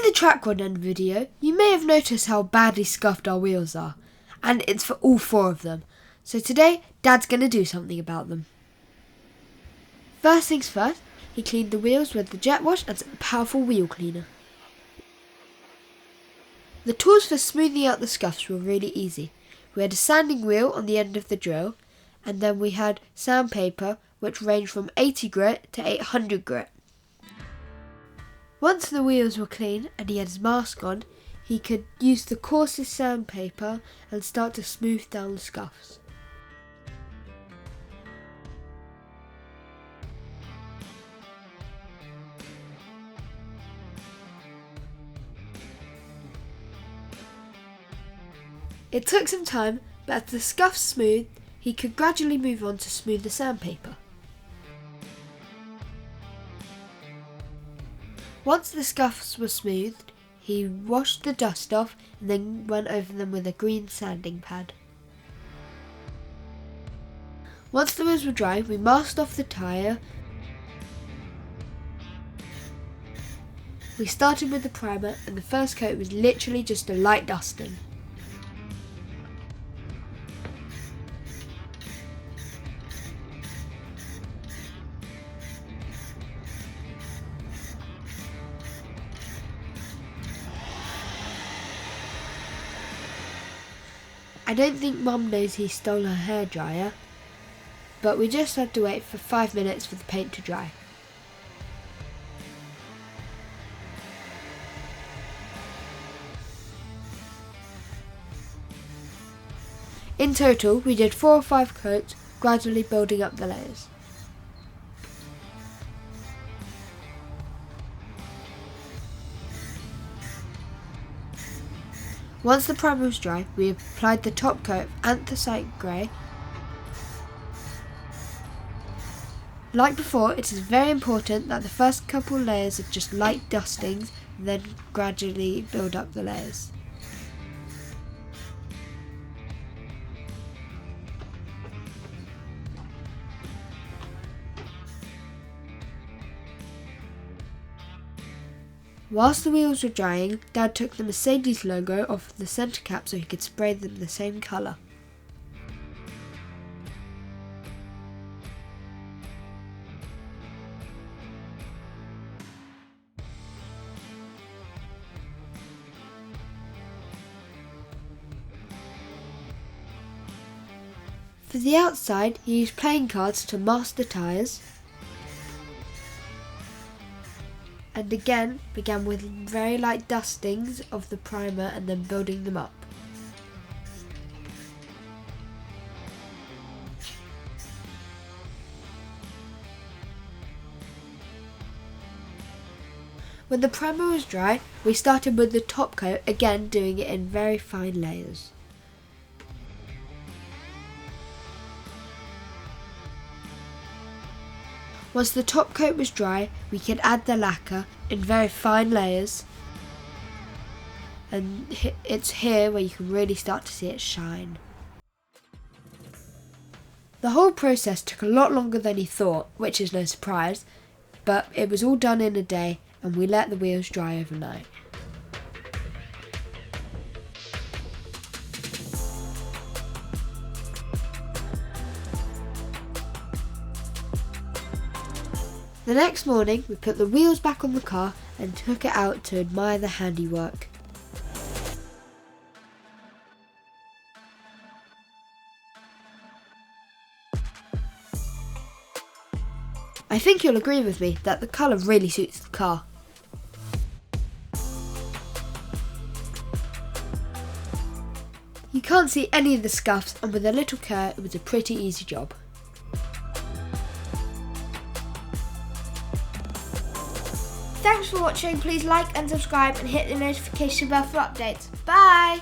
the track run end video, you may have noticed how badly scuffed our wheels are, and it's for all 4 of them. So today, Dad's going to do something about them. First things first, he cleaned the wheels with the jet wash and some powerful wheel cleaner. The tools for smoothing out the scuffs were really easy. We had a sanding wheel on the end of the drill, and then we had sandpaper, which ranged from 80 grit to 800 grit. Once the wheels were clean and he had his mask on, he could use the coarsest sandpaper and start to smooth down the scuffs. It took some time, but as the scuffs smoothed, he could gradually move on to smooth the sandpaper. Once the scuffs were smoothed, he washed the dust off and then went over them with a green sanding pad. Once the wheels were dry, we masked off the tyre. We started with the primer, and the first coat was literally just a light dusting. I don't think Mum knows he stole her hairdryer, but we just had to wait for 5 minutes for the paint to dry. In total, we did 4 or 5 coats, gradually building up the layers. Once the primer was dry, we applied the top coat of anthracite grey. Like before, it is very important that the first couple layers are just light dustings, then gradually build up the layers. Whilst the wheels were drying, Dad took the Mercedes logo off the centre cap so he could spray them the same colour. For the outside, he used playing cards to mask the tyres, and again began with very light dustings of the primer and then building them up. When the primer was dry, we started with the top coat, again doing it in very fine layers. Once the top coat was dry, we could add the lacquer in very fine layers, and it's here where you can really start to see it shine. The whole process took a lot longer than he thought, which is no surprise, but it was all done in a day and we let the wheels dry overnight. The next morning, we put the wheels back on the car and took it out to admire the handiwork. I think you'll agree with me that the colour really suits the car. You can't see any of the scuffs, and with a little care, it was a pretty easy job. Thanks for watching. Please like and subscribe and hit the notification bell for updates. Bye!